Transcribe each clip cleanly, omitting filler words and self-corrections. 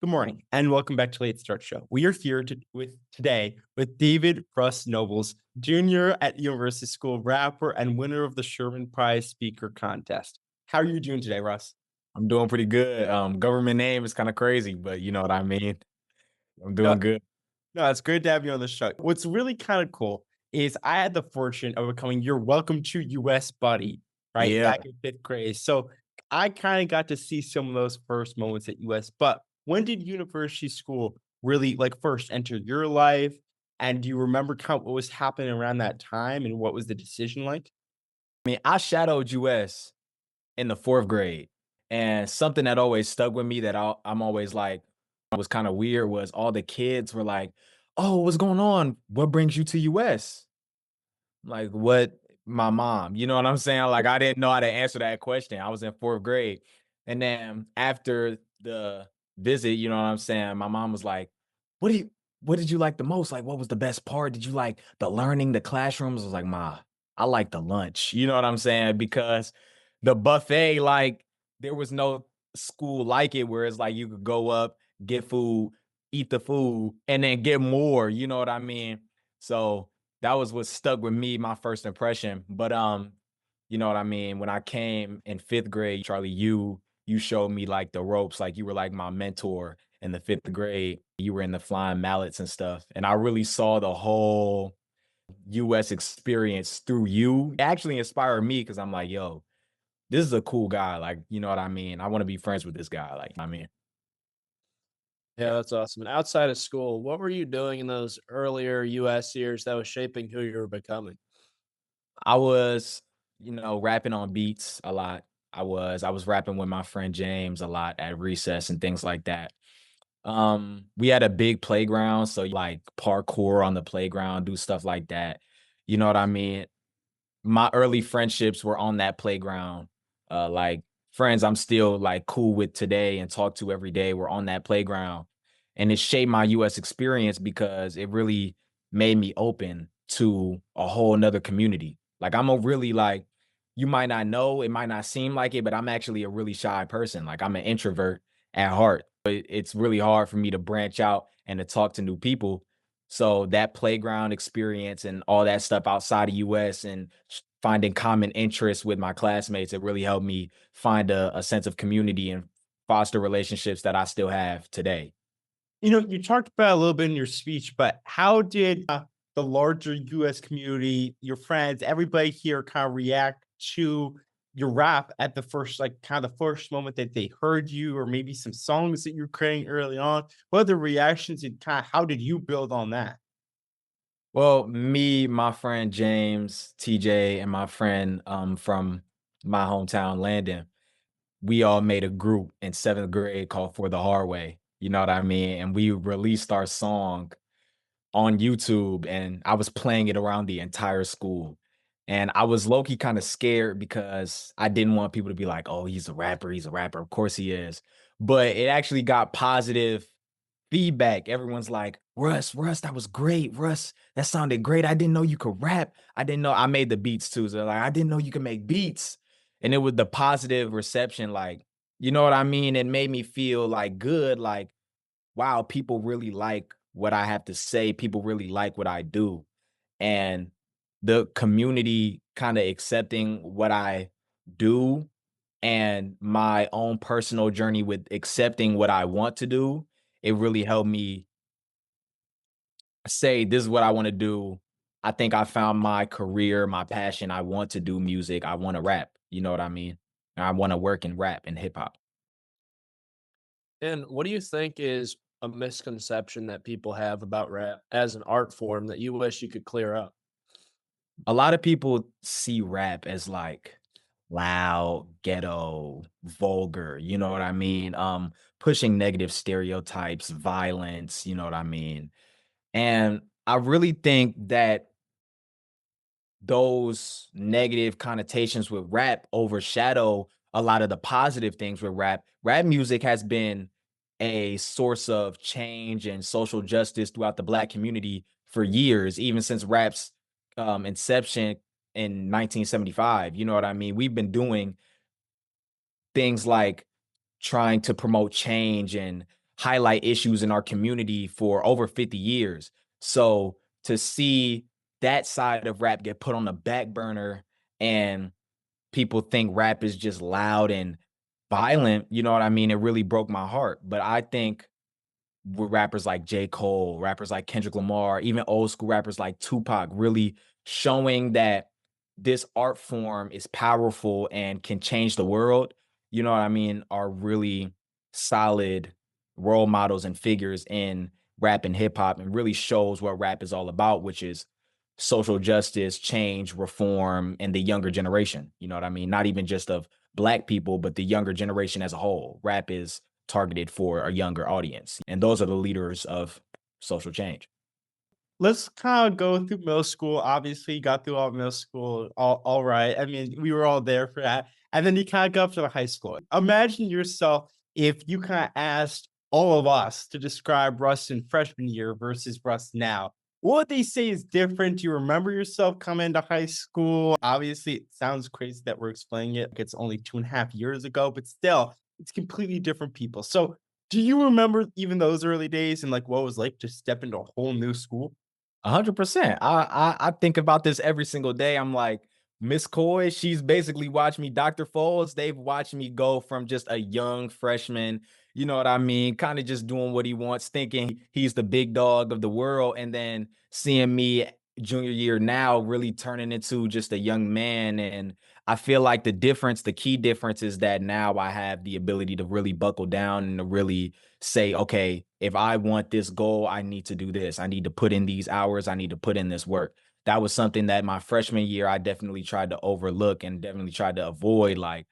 Good morning, and welcome back to Late Start Show. We are here today with David Russ Nobles, junior at University School, rapper, and winner of the Sherman Prize Speaker Contest. How are you doing today, Russ? I'm doing pretty good. Government name is kind of crazy, but you know what I mean. I'm No, doing good. no, it's great to have you on the show. What's really kind of cool is I had the fortune of becoming your welcome to US buddy, right, Yeah. back in fifth grade. So I kind of got to see some of those first moments at US. But when did university school really first enter your life? And do you remember kind of what was happening around that time and what was the decision like? I mean, I shadowed US in the fourth grade, and something that always stuck with me that I'm always like was kind of weird was all the kids were like, "Oh, what's going on? What brings you to US?" Like, what? My mom, you know what I'm saying? Like, I didn't know how to answer that question. I was in fourth grade. And then after the visit, you know what I'm saying? My mom was like, what do you, what did you like the most? Like, what was the best part? Did you like the learning, the classrooms? I was like, Ma, I like the lunch. You know what I'm saying? Because the buffet, like, there was no school like it where it's like you could go up, get food, eat the food, and then get more. You know what I mean? So, that was what stuck with me, my first impression. But you know what I mean? When I came in fifth grade, Charlie, you showed me like the ropes, like you were like my mentor in the fifth grade. You were in the flying mallets and stuff. And I really saw the whole US experience through you. It actually inspired me because I'm like, yo, this is a cool guy. Like, you know what I mean? I want to be friends with this guy. Like, I mean, Yeah, that's awesome. And outside of school, what were you doing in those earlier US years that was shaping who you were becoming? I was, rapping on beats a lot. I was rapping with my friend James a lot at recess and things like that. We had a big playground, so like parkour on the playground, do stuff like that. You know what I mean? My early friendships were on that playground. Like friends I'm still like cool with today and talk to every day were on that playground. And it shaped my US experience because it really made me open to a whole nother community. Like I'm a really like, you might not know, it might not seem like it, but I'm actually a really shy person. Like I'm an introvert at heart. It's really hard for me to branch out and to talk to new people. So that playground experience and all that stuff outside of US and finding common interests with my classmates, it really helped me find a sense of community and foster relationships that I still have today. You talked about a little bit in your speech, but how did the larger US community, your friends, everybody here kind of react to your rap at the first, kind of the first moment that they heard you, or maybe some songs that you're creating early on? What are the reactions and kind of how did you build on that? Well, me, my friend James, TJ, and my friend from my hometown, Landon, we all made a group in seventh grade called For the Hard Way. You know what I mean? And we released our song on YouTube, and I was playing it around the entire school. And I was low key kind of scared because I didn't want people to be like, oh, he's a rapper. He's a rapper. Of course he is. But it actually got positive feedback. Everyone's like, Russ, that was great. Russ, that sounded great. I didn't know you could rap. I didn't know I made the beats too. So like, I didn't know you could make beats. And it was the positive reception. Like, you know what I mean? It made me feel like good. Like, wow, people really like what I have to say. People really like what I do. And the community kind of accepting what I do and my own personal journey with accepting what I want to do, it really helped me say, this is what I want to do. I think I found my career, my passion. I want to do music. I want to rap. You know what I mean? I want to work in rap and hip hop. And what do you think is a misconception that people have about rap as an art form that you wish you could clear up? A lot of people see rap as like loud, ghetto, vulgar, you know what I mean? Pushing negative stereotypes, violence, you know what I mean? And I really think that those negative connotations with rap overshadow a lot of the positive things with rap. Rap music has been a source of change and social justice throughout the Black community for years, even since rap's inception in 1975. You know what I mean? We've been doing things like trying to promote change and highlight issues in our community for over 50 years. So to see that side of rap get put on the back burner and people think rap is just loud and violent, you know what I mean? It really broke my heart. But I think with rappers like J. Cole, rappers like Kendrick Lamar, even old school rappers like Tupac, really showing that this art form is powerful and can change the world, you know what I mean, are really solid role models and figures in rap and hip hop, and really shows what rap is all about, which is social justice, change, reform, and the younger generation. You know what I mean? Not even just of Black people, but the younger generation as a whole. Rap is targeted for a younger audience, and those are the leaders of social change. Let's kind of go through middle school. Obviously, you got through all middle school, all right. I mean, we were all there for that. And then you kind of go up to the high school. Imagine yourself if you kind of asked all of us to describe Russ in freshman year versus Russ now. What would they say is different? Do you remember yourself coming to high school? Obviously, it sounds crazy that we're explaining it. Like it's only 2.5 years ago, but still, it's completely different people. So, do you remember even those early days and like what it was like to step into a whole new school? 100%. I think about this every single day. I'm like, Miss Coy, she's basically watched me. Dr. Foles, they've watched me go from just a young freshman, you know what I mean, kind of just doing what he wants, thinking he's the big dog of the world, and then seeing me junior year now really turning into just a young man. And I feel like the key difference is that now I have the ability to really buckle down and to really say, okay, if I want this goal, I need to do this. I need to put in these hours. I need to put in this work. That was something that my freshman year, I definitely tried to overlook and definitely tried to avoid. Like,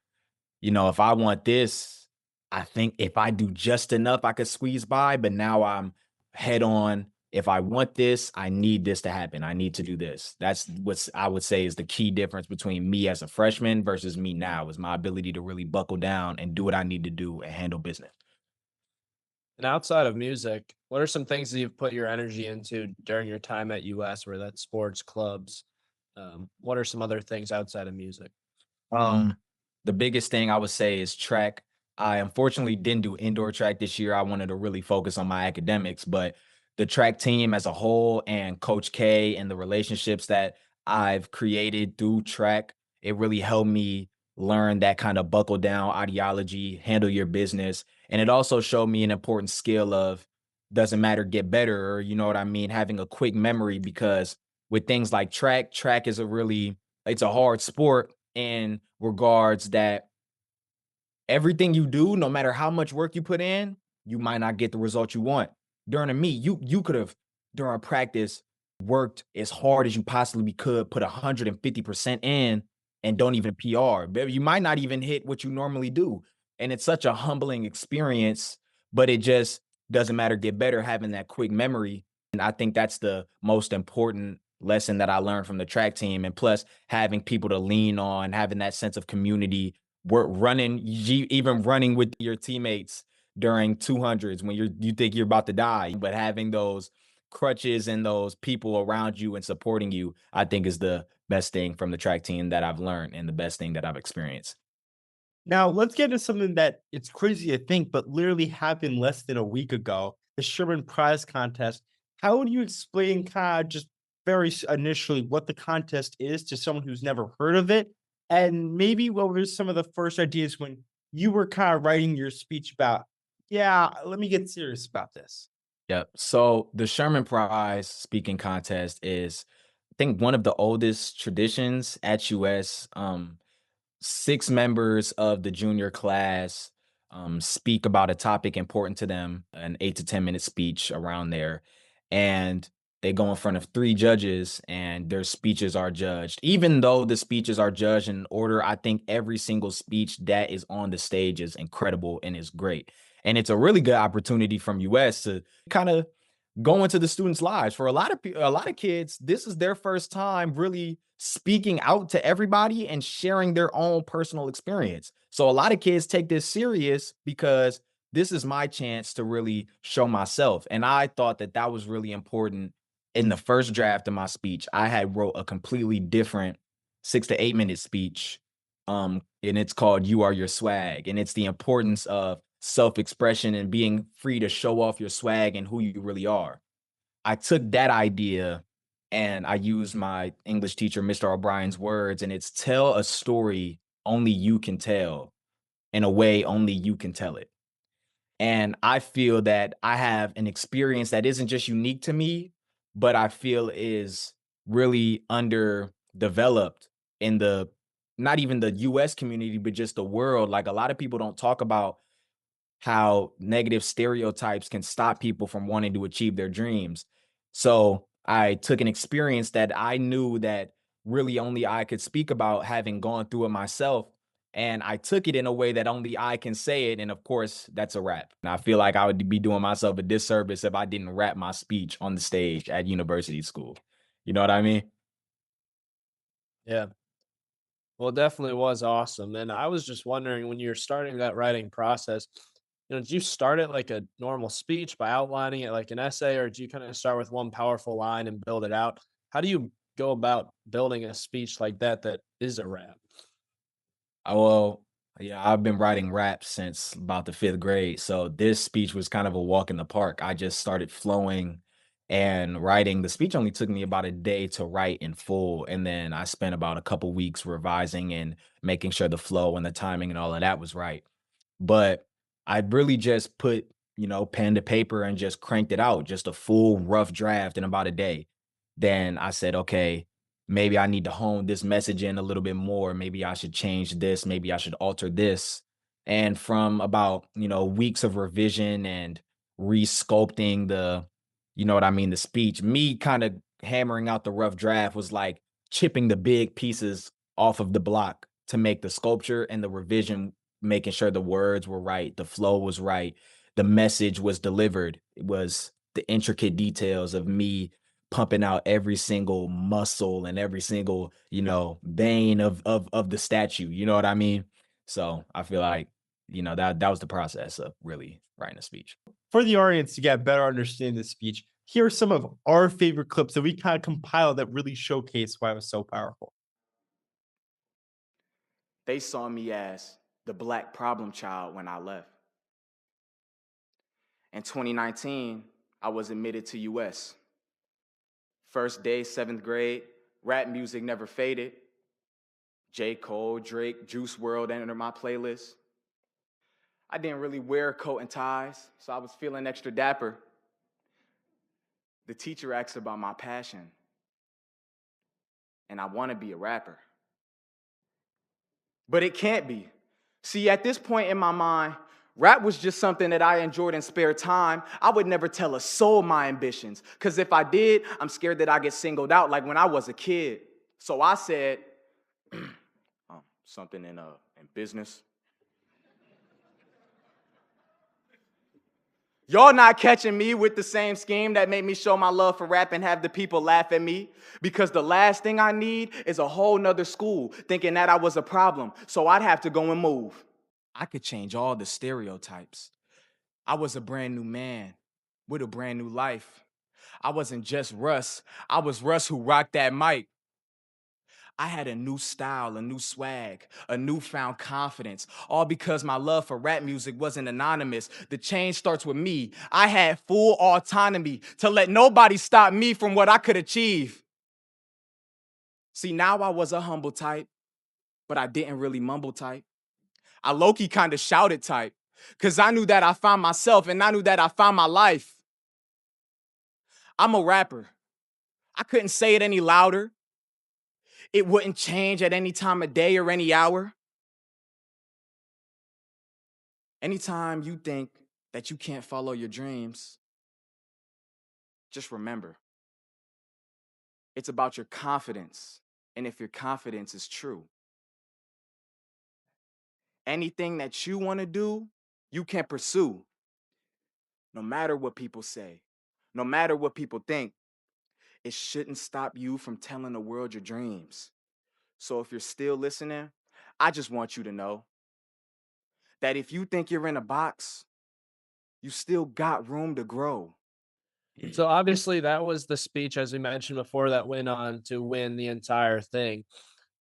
if I want this, I think if I do just enough, I could squeeze by. But now I'm head on. If I want this, I need this to happen. I need to do this. That's what I would say is the key difference between me as a freshman versus me now, is my ability to really buckle down and do what I need to do and handle business. And outside of music, what are some things that you've put your energy into during your time at US, where that's sports, clubs? What are some other things outside of music? Um, the biggest thing I would say is track. I unfortunately didn't do indoor track this year. I wanted to really focus on my academics, but the track team as a whole and Coach K and the relationships that I've created through track, it really helped me learn that kind of buckle down ideology, handle your business. And it also showed me an important skill of doesn't matter, get better, or you know what I mean, having a quick memory, because with things like track is it's a hard sport in regards that everything you do, no matter how much work you put in, you might not get the result you want. During a meet, you could have during a practice worked as hard as you possibly could, put 150% in, and don't even PR. Baby, you might not even hit what you normally do. And it's such a humbling experience, but it just doesn't matter. Get better having that quick memory. And I think that's the most important lesson that I learned from the track team. And plus, having people to lean on, having that sense of community, work running, even running with your teammates during 200s when you think you're about to die, but having those crutches and those people around you and supporting you, I think is the best thing from the track team that I've learned and the best thing that I've experienced. Now, let's get into something that it's crazy to think, but literally happened less than a week ago, the Sherman Prize Contest. How would you explain kind of just initially what the contest is to someone who's never heard of it? And maybe what were some of the first ideas when you were kind of writing your speech about, yeah, let me get serious about this? Yep. So the Sherman Prize Speaking Contest is, I think, one of the oldest traditions at US. 6 members of the junior class speak about a topic important to them, an 8 to 10 minute speech around there. And they go in front of 3 judges and their speeches are judged. Even though the speeches are judged in order, I think every single speech that is on the stage is incredible and is great. And it's a really good opportunity from US to kind of go into the students' lives. For a lot of a lot of kids, this is their first time really speaking out to everybody and sharing their own personal experience. So a lot of kids take this serious because this is my chance to really show myself. And I thought that that was really important. In the first draft of my speech, I had wrote a completely different 6 to 8 minute speech and it's called You Are Your Swag. And it's the importance of self-expression and being free to show off your swag and who you really are. I took that idea and I used my English teacher, Mr. O'Brien's words, and it's tell a story only you can tell in a way only you can tell it. And I feel that I have an experience that isn't just unique to me, but I feel is really underdeveloped in the not even the US community, but just the world. Like a lot of people don't talk about how negative stereotypes can stop people from wanting to achieve their dreams. So I took an experience that I knew that really only I could speak about, having gone through it myself. And I took it in a way that only I can say it. And of course, that's a rap. And I feel like I would be doing myself a disservice if I didn't rap my speech on the stage at university school. You know what I mean? Yeah. Well, it definitely was awesome. And I was just wondering, when you're starting that writing process, did you start it like a normal speech by outlining it like an essay, or do you kind of start with one powerful line and build it out? How do you go about building a speech like that is a rap? Well, yeah, I've been writing raps since about the 5th grade. So this speech was kind of a walk in the park. I just started flowing and writing. The speech only took me about a day to write in full. And then I spent about a couple weeks revising and making sure the flow and the timing and all of that was right. But I really just put, pen to paper and just cranked it out, just a full rough draft in about a day. Then I said, okay, maybe I need to hone this message in a little bit more. Maybe I should change this. Maybe I should alter this. And from about, weeks of revision and resculpting the speech, me kind of hammering out the rough draft was like chipping the big pieces off of the block to make the sculpture, and the revision making sure the words were right, the flow was right, the message was delivered. It was the intricate details of me pumping out every single muscle and every single, vein of the statue. You know what I mean? So I feel like, that was the process of really writing a speech. For the audience to get a better understanding of the speech, here are some of our favorite clips that we kind of compiled that really showcase why it was so powerful. They saw me as the black problem child when I left. In 2019, I was admitted to US. First day, 7th grade, rap music never faded. J. Cole, Drake, Juice WRLD entered my playlist. I didn't really wear a coat and ties, so I was feeling extra dapper. The teacher asked about my passion, and I want to be a rapper. But it can't be. See, at this point in my mind, rap was just something that I enjoyed in spare time. I would never tell a soul my ambitions, because if I did, I'm scared that I get singled out like when I was a kid. So I said, something in business. Y'all not catching me with the same scheme that made me show my love for rap and have the people laugh at me, because the last thing I need is a whole nother school thinking that I was a problem, so I'd have to go and move. I could change all the stereotypes. I was a brand new man with a brand new life. I wasn't just Russ. I was Russ who rocked that mic. I had a new style, a new swag, a newfound confidence, all because my love for rap music wasn't anonymous. The change starts with me. I had full autonomy to let nobody stop me from what I could achieve. See, now I was a humble type, but I didn't really mumble type. I low-key kind of shouted type, because I knew that I found myself and I knew that I found my life. I'm a rapper. I couldn't say it any louder. It wouldn't change at any time of day or any hour. Anytime you think that you can't follow your dreams, just remember, it's about your confidence, and if your confidence is true. Anything that you want to do, you can pursue, no matter what people say, no matter what people think. It shouldn't stop you from telling the world your dreams. So if you're still listening, I just want you to know that if you think you're in a box, you still got room to grow. So obviously that was the speech, as we mentioned before, that went on to win the entire thing.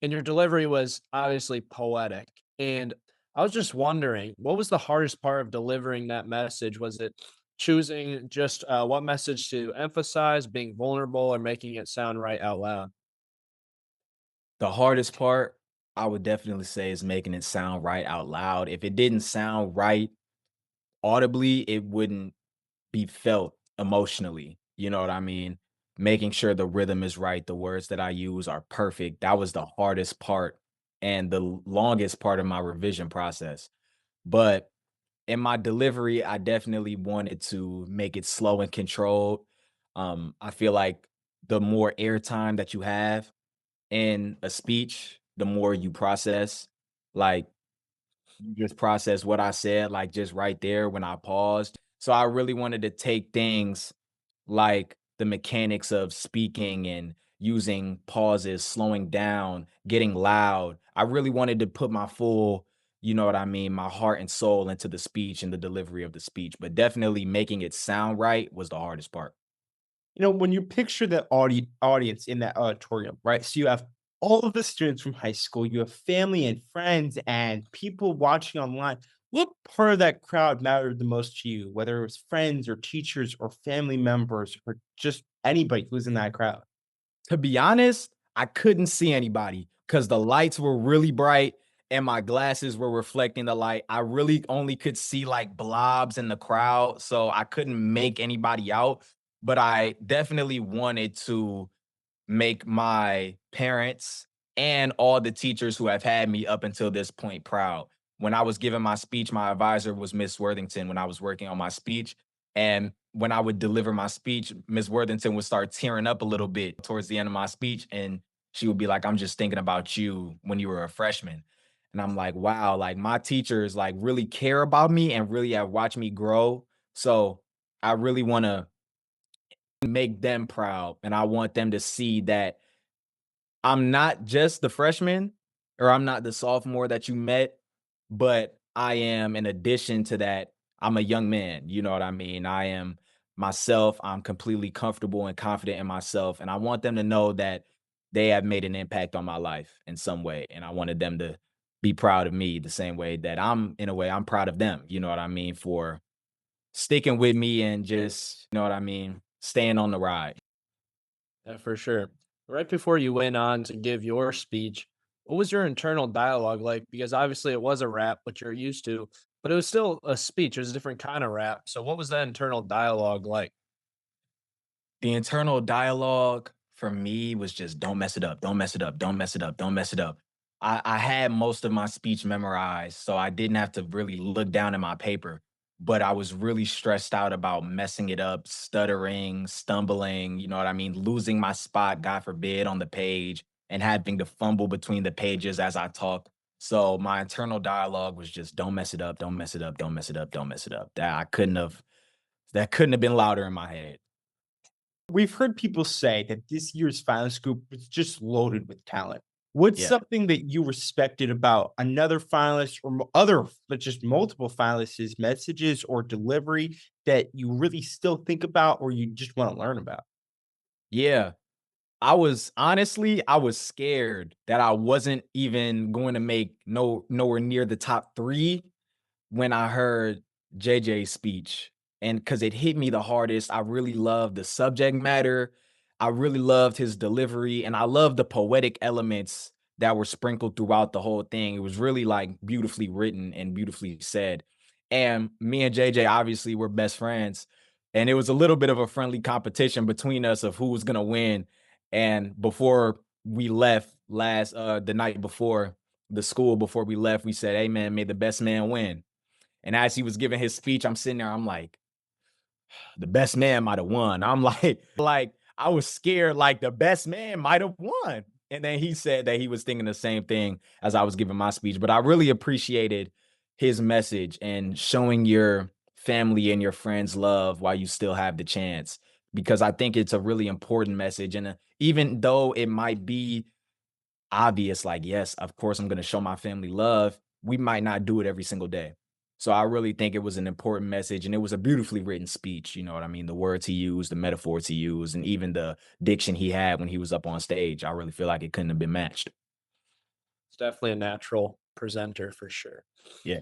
And your delivery was obviously poetic. And I was just wondering, what was the hardest part of delivering that message? Was it choosing just what message to emphasize, being vulnerable, or making it sound right out loud? The hardest part, I would definitely say, is making it sound right out loud. If it didn't sound right audibly, it wouldn't be felt emotionally. You know what I mean? Making sure the rhythm is right, the words that I use are perfect. That was the hardest part and the longest part of my revision process. But in my delivery, I definitely wanted to make it slow and controlled. I feel like the more airtime that you have in a speech, the more you process. Like, you just process what I said, like, just right there when I paused. So I really wanted to take things like the mechanics of speaking and using pauses, slowing down, getting loud. I really wanted to put my full, you know what I mean, my heart and soul into the speech and the delivery of the speech, but definitely making it sound right was the hardest part. When you picture the audience in that auditorium, right? So you have all of the students from high school, you have family and friends and people watching online. What part of that crowd mattered the most to you, whether it was friends or teachers or family members or just anybody who was in that crowd? To be honest, I couldn't see anybody because the lights were really bright and my glasses were reflecting the light. I really only could see like blobs in the crowd, so I couldn't make anybody out. But I definitely wanted to make my parents and all the teachers who have had me up until this point proud. When I was giving my speech, my advisor was Miss Worthington when I was working on my speech. And when I would deliver my speech, Miss Worthington would start tearing up a little bit towards the end of my speech. And she would be like, I'm just thinking about you when you were a freshman. And I'm like, wow, like my teachers like really care about me and really have watched me grow. So I really want to make them proud. And I want them to see that I'm not just the freshman or I'm not the sophomore that you met, but I am, in addition to that, I'm a young man. You know what I mean? I am myself. I'm completely comfortable and confident in myself. And I want them to know that they have made an impact on my life in some way. And I wanted them to be proud of me the same way that in a way, I'm proud of them. You know what I mean? For sticking with me and just, you know what I mean? Staying on the ride. Yeah, for sure. Right before you went on to give your speech, what was your internal dialogue like? Because obviously it was a rap, which you're used to, but it was still a speech. It was a different kind of rap. So what was that internal dialogue like? The internal dialogue for me was just don't mess it up, don't mess it up, don't mess it up, don't mess it up. I had most of my speech memorized, so I didn't have to really look down at my paper, but I was really stressed out about messing it up, stuttering, stumbling, you know what I mean, losing my spot, God forbid, on the page and having to fumble between the pages as I talk. So my internal dialogue was just don't mess it up, don't mess it up, don't mess it up, don't mess it up. That couldn't have been louder in my head. We've heard people say that this year's finalist group was just loaded with talent. What's Yeah. something that you respected about another finalist or other, but just multiple finalists' messages or delivery that you really still think about or you just want to learn about? Yeah. I was scared that I wasn't even going to make nowhere near the top 3 when I heard JJ's speech, and because it hit me the hardest. I really loved the subject matter. I really loved his delivery, and I loved the poetic elements that were sprinkled throughout the whole thing. It was really, like, beautifully written and beautifully said. And me and JJ obviously were best friends, and it was a little bit of a friendly competition between us of who was gonna win. And before we left the night before the school, before we left, we said, "Hey, man, may the best man win." And as he was giving his speech, I'm sitting there, I'm like, the best man might have won. I'm like, like I was scared, like the best man might have won. And then he said that he was thinking the same thing as I was giving my speech. But I really appreciated his message and showing your family and your friends love while you still have the chance, because I think it's a really important message. And even though it might be obvious, like, yes, of course, I'm going to show my family love, we might not do it every single day. So I really think it was an important message, and it was a beautifully written speech. You know what I mean? The words he used, the metaphors he used, and even the diction he had when he was up on stage. I really feel like it couldn't have been matched. definitely a natural presenter for sure. Yeah.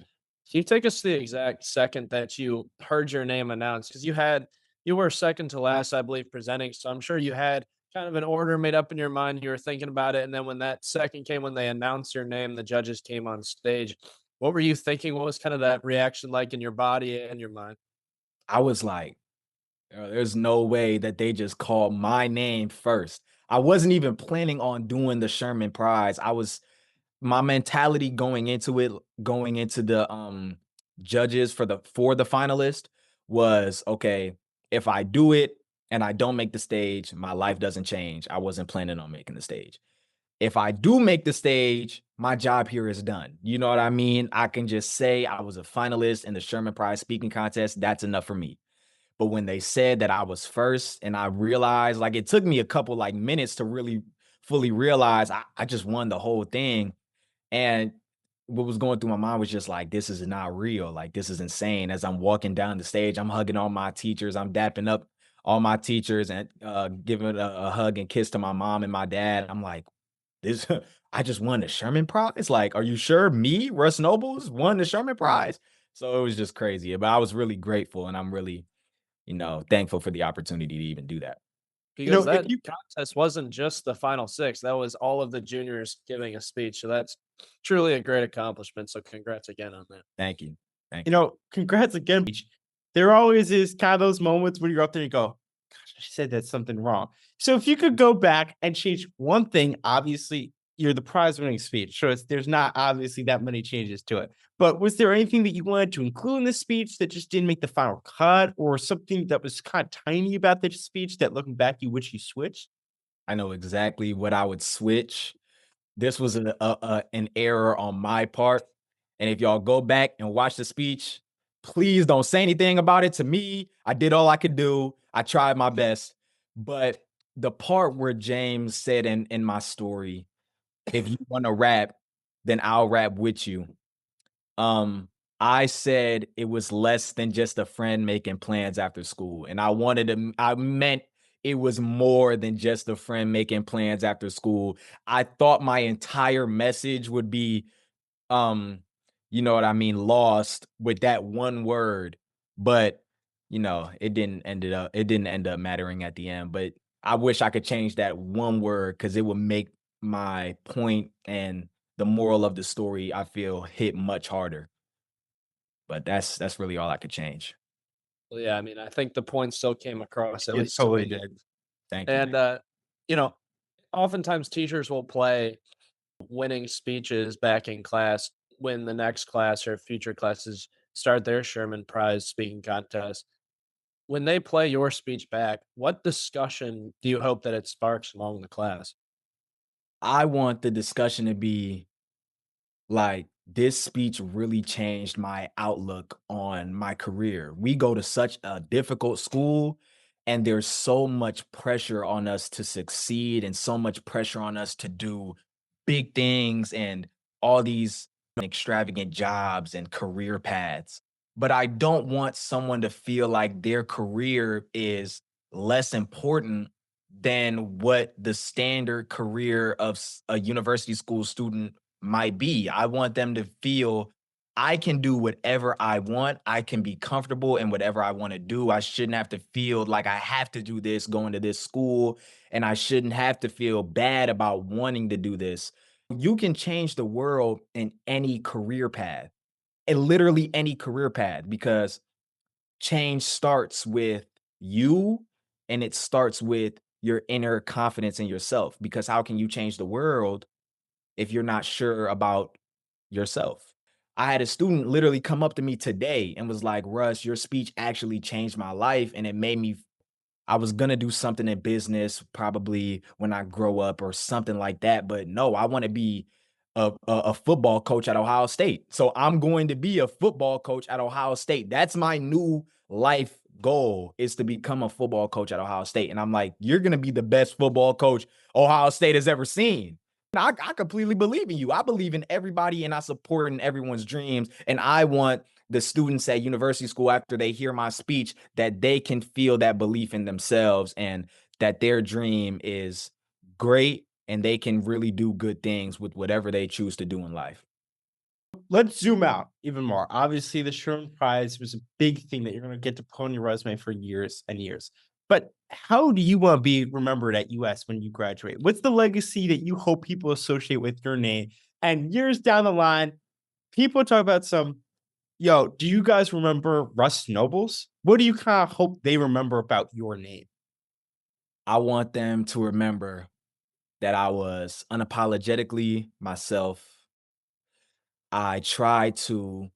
Can you take us to the exact second that you heard your name announced? Because you were second to last, I believe, presenting. So I'm sure you had kind of an order made up in your mind. You were thinking about it. And then when that second came, when they announced your name, the judges came on stage. What were you thinking? What was kind of that reaction like in your body and your mind? I was like, there's no way that they just called my name first. I wasn't even planning on doing the Sherman Prize. My mentality going into it, going into the judges for the finalist was, okay, if I do it and I don't make the stage, my life doesn't change. I wasn't planning on making the stage. If I do make the stage, my job here is done. You know what I mean? I can just say I was a finalist in the Sherman Prize Speaking Contest. That's enough for me. But when they said that I was first and I realized, like, it took me a couple like minutes to really fully realize I just won the whole thing. And what was going through my mind was just like, this is not real. Like, this is insane. As I'm walking down the stage, I'm hugging all my teachers. I'm dapping up all my teachers and giving a hug and kiss to my mom and my dad. I'm like, this, I just won the Sherman Prize. Like, are you sure me, Russ Nobles, won the Sherman Prize? So it was just crazy. But I was really grateful and I'm really, thankful for the opportunity to even do that. Because If that you contest wasn't just the final six, that was all of the juniors giving a speech. So that's truly a great accomplishment. So congrats again on that. Thank you. Thank you you. know, congrats again. There always is kind of those moments when you're up there and you go, gosh, I said that's something wrong. So if you could go back and change one thing, obviously you're the prize winning speech. So there's not obviously that many changes to it. But was there anything that you wanted to include in the speech that just didn't make the final cut, or something that was kind of tiny about the speech that looking back you wish you switched? I know exactly what I would switch. This was an error on my part. And if y'all go back and watch the speech, please don't say anything about it to me. I did all I could do. I tried my best. But the part where James said in my story, if you want to rap, then I'll rap with you. I said it was less than just a friend making plans after school. And I meant it was more than just a friend making plans after school. I thought my entire message would be, um, lost with that one word. But, it didn't end up mattering at the end. But I wish I could change that one word because it would make my point and the moral of the story, I feel, hit much harder. But that's really all I could change. Well, yeah, I mean, I think the point still came across at It least to totally me. did. Thank you. And you know, oftentimes teachers will play winning speeches back in class when the next class or future classes start their Sherman Prize speaking contest. When they play your speech back, what discussion do you hope that it sparks among the class? I want the discussion to be like, this speech really changed my outlook on my career. We go to such a difficult school, and there's so much pressure on us to succeed and so much pressure on us to do big things and all these extravagant jobs and career paths. But I don't want someone to feel like their career is less important than what the standard career of a university school student might be. I want them to feel I can do whatever I want. I can be comfortable in whatever I want to do. I shouldn't have to feel like I have to do this going to this school, and I shouldn't have to feel bad about wanting to do this. You can change the world in any career path, and literally any career path, because change starts with you and it starts with your inner confidence in yourself. Because how can you change the world if you're not sure about yourself? I had a student literally come up to me today and was like, Russ, your speech actually changed my life. And it made me, I was going to do something in business probably when I grow up or something like that. But no, I want to be a football coach at Ohio State. So I'm going to be a football coach at Ohio State. That's my new life goal, is to become a football coach at Ohio State. And I'm like, you're going to be the best football coach Ohio State has ever seen. I completely believe in you. I believe in everybody and I support in everyone's dreams. And I want the students at university school, after they hear my speech, that they can feel that belief in themselves and that their dream is great and they can really do good things with whatever they choose to do in life. Let's zoom out even more. Obviously, the Sherman Prize was a big thing that you're going to get to put on your resume for years and years. But how do you want to be remembered at US when you graduate? What's the legacy that you hope people associate with your name? And years down the line, people talk about do you guys remember Russ Nobles? What do you kind of hope they remember about your name? I want them to remember that I was unapologetically myself. I tried to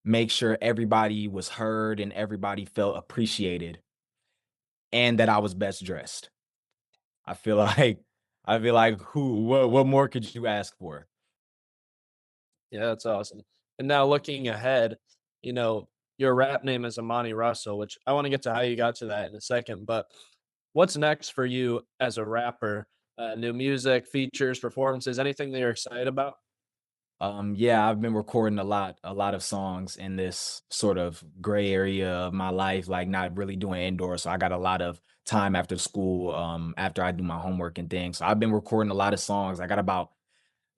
make sure everybody was heard and everybody felt appreciated, and that I was best dressed. I feel like what more could you ask for? Yeah, that's awesome. And now looking ahead, you know, your rap name is Amani Russell, which I want to get to how you got to that in a second. But what's next for you as a rapper? New music, features, performances, anything that you're excited about? Yeah, I've been recording a lot of songs in this sort of gray area of my life, like not really doing indoors. So I got a lot of time after school, after I do my homework and things. So I've been recording a lot of songs. I got about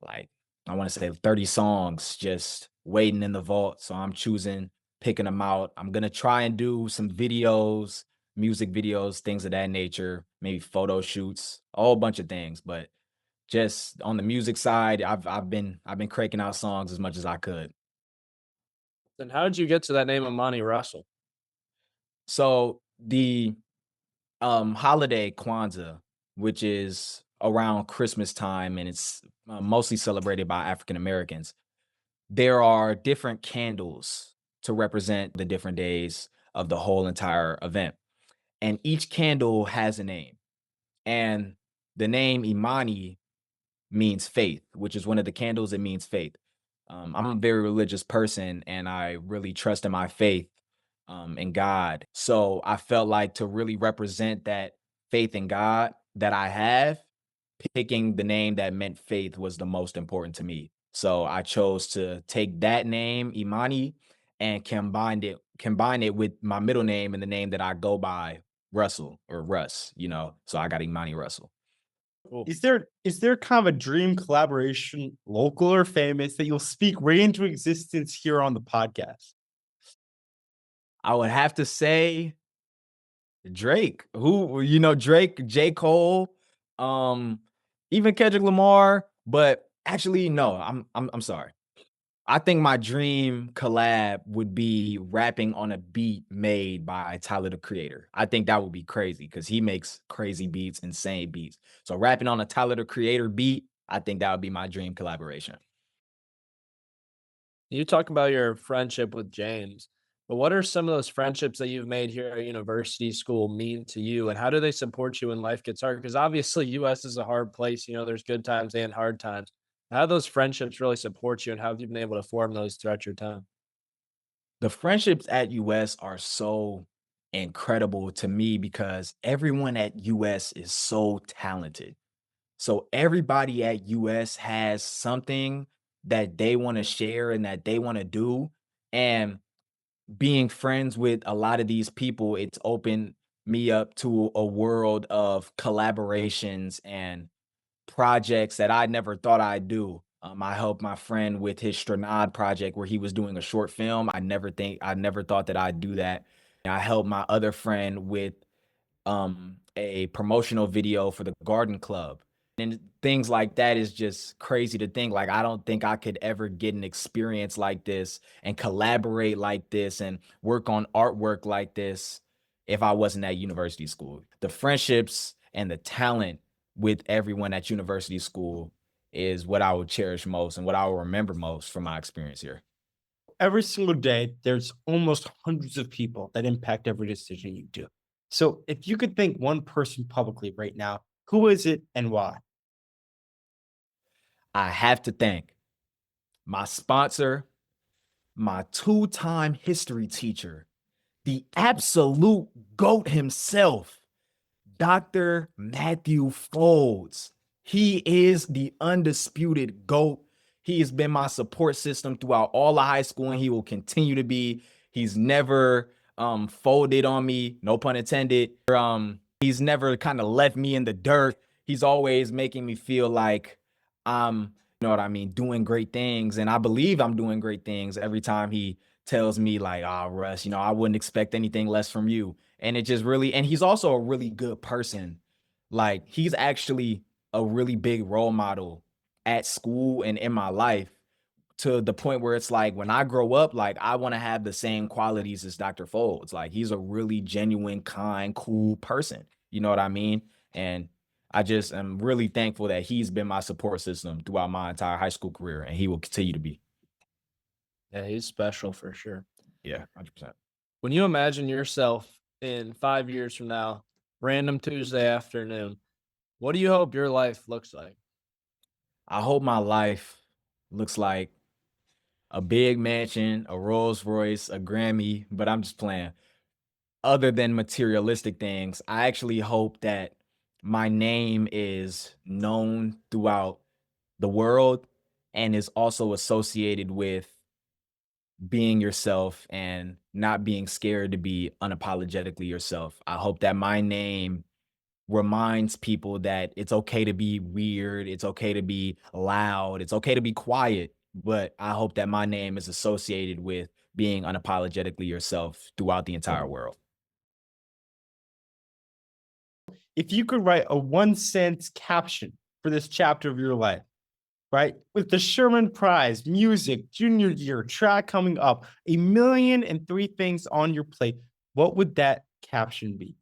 like I want to say 30 songs just waiting in the vault. So I'm picking them out. I'm gonna try and do some videos, music videos, things of that nature, maybe photo shoots, a whole bunch of things. But just on the music side, I've been cranking out songs as much as I could. Then how did you get to that name Amani Russell? So the holiday Kwanzaa, which is around Christmas time, and it's mostly celebrated by African Americans. There are different candles to represent the different days of the whole entire event, and each candle has a name. And the name Imani means faith, which is one of the candles. It means faith. I'm a very religious person, and I really trust in my faith, in God. So I felt like to really represent that faith in God that I have, picking the name that meant faith was the most important to me. So I chose to take that name, Imani, and combine it with my middle name and the name that I go by, Russell or Russ. So I got Imani Russell. Cool. Is there kind of a dream collaboration, local or famous, that you'll speak right into existence here on the podcast? I would have to say Drake. Drake, J. Cole, um, even Kendrick Lamar. But actually, no, I'm sorry. I think my dream collab would be rapping on a beat made by Tyler the Creator. I think that would be crazy because he makes crazy beats, insane beats. So rapping on a Tyler the Creator beat, I think that would be my dream collaboration. You talk about your friendship with James, but what are some of those friendships that you've made here at university school mean to you, and how do they support you when life gets hard? Because obviously, US is a hard place. There's good times and hard times. How do those friendships really support you, and how have you been able to form those throughout your time? The friendships at US are so incredible to me because everyone at US is so talented. So everybody at US has something that they want to share and that they want to do. And being friends with a lot of these people, it's opened me up to a world of collaborations and projects that I never thought I'd do. I helped my friend with his Stranad project where he was doing a short film. I never thought that I'd do that. I helped my other friend with a promotional video for the garden club, and things like that is just crazy to think. Like, I don't think I could ever get an experience like this and collaborate like this and work on artwork like this if I wasn't at university school. The friendships and the talent with everyone at university school is what I would cherish most and what I will remember most from my experience here. Every single day, there's almost hundreds of people that impact every decision you do. So if you could thank one person publicly right now, who is it and why? I have to thank my sponsor, my two-time history teacher, the absolute GOAT himself, Dr. Matthew Folds. He is the undisputed GOAT. He has been my support system throughout all of high school, and he will continue to be. He's never folded on me, no pun intended. He's never kind of left me in the dirt. he's always making me feel like I'm, you know what I mean, doing great things. And I believe I'm doing great things every time he tells me like, "Oh, Russ, I wouldn't expect anything less from you." And it just really, and he's also a really good person. Like, he's actually a really big role model at school and in my life, to the point where it's like, when I grow up, like, I want to have the same qualities as Dr. Folds. Like, he's a really genuine, kind, cool person. You know what I mean? And I just am really thankful that he's been my support system throughout my entire high school career, and he will continue to be. Yeah, he's special for sure. Yeah, 100%. When you imagine yourself in 5 years from now, random Tuesday afternoon, what do you hope your life looks like? I hope my life looks like a big mansion, a Rolls Royce, a Grammy, but I'm just playing. Other than materialistic things, I actually hope that my name is known throughout the world and is also associated with being yourself and not being scared to be unapologetically yourself. I hope that my name reminds people that it's okay to be weird, it's okay to be loud, it's okay to be quiet, but I hope that my name is associated with being unapologetically yourself throughout the entire world. If you could write a 1 sentence caption for this chapter of your life, right? With the Sherman Prize, music, junior year, track coming up, 1,000,003 things on your plate, what would that caption be?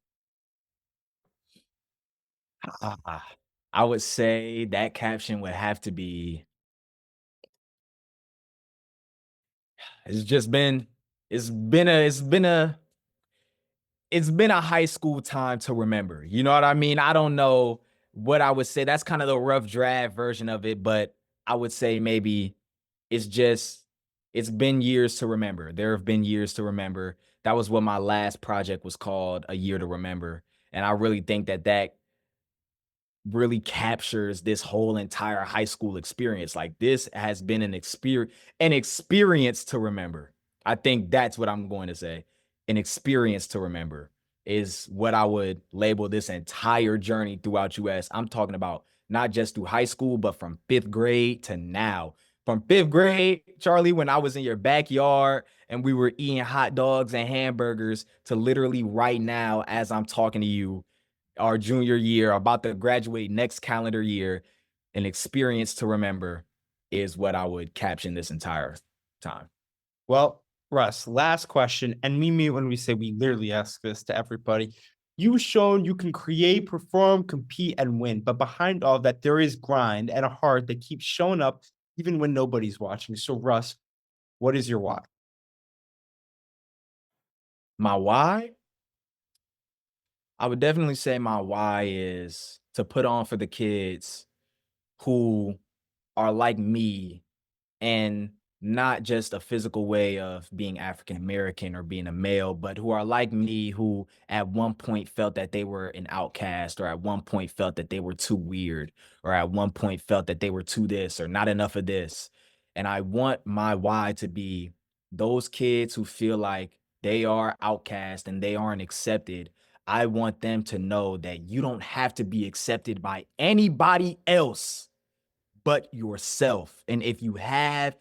I would say that caption would have to be, it's just been, it's been a, it's been a, it's been a high school time to remember. You know what I mean? I don't know what I would say. That's kind of the rough draft version of it, but I would say maybe it's just, it's been years to remember. There have been years to remember. That was what my last project was called, A Year to Remember. And I really think that that really captures this whole entire high school experience. Like, this has been an experience to remember. I think that's what I'm going to say. An experience to remember is what I would label this entire journey throughout US. I'm talking about not just through high school, but from 5th grade to now. From 5th grade, Charlie, when I was in your backyard and we were eating hot dogs and hamburgers, to literally right now as I'm talking to you, our junior year, about to graduate next calendar year. An experience to remember is what I would caption this entire time. Well, Russ, last question, and we mean when we say we literally ask this to everybody. You've shown you can create, perform, compete, and win, but behind all that, there is grind and a heart that keeps showing up even when nobody's watching. So, Russ, what is your why? My why? I would definitely say my why is to put on for the kids who are like me, and not just a physical way of being African American or being a male, but who are like me, who at one point felt that they were an outcast, or at one point felt that they were too weird, or at one point felt that they were too this or not enough of this. And I want my why to be those kids who feel like they are outcast and they aren't accepted. I want them to know that you don't have to be accepted by anybody else but yourself. And if you have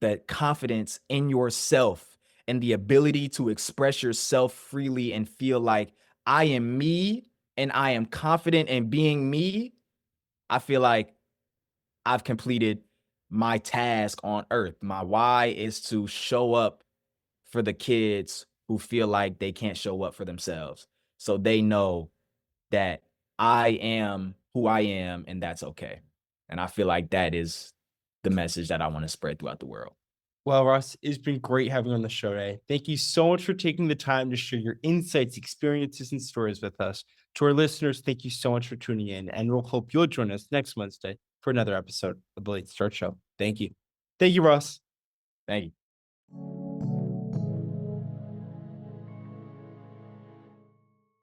the confidence in yourself and the ability to express yourself freely and feel like, I am me and I am confident in being me, I feel like I've completed my task on earth. My why is to show up for the kids who feel like they can't show up for themselves, so they know that I am who I am, and that's okay. And I feel like that is the message that I want to spread throughout the world. Well, Russ, it's been great having you on the show today. Thank you so much for taking the time to share your insights, experiences, and stories with us. To our listeners, thank you so much for tuning in, and we'll hope you'll join us next Wednesday for another episode of the Late Start Show. Thank you. Thank you, Russ. Thank you.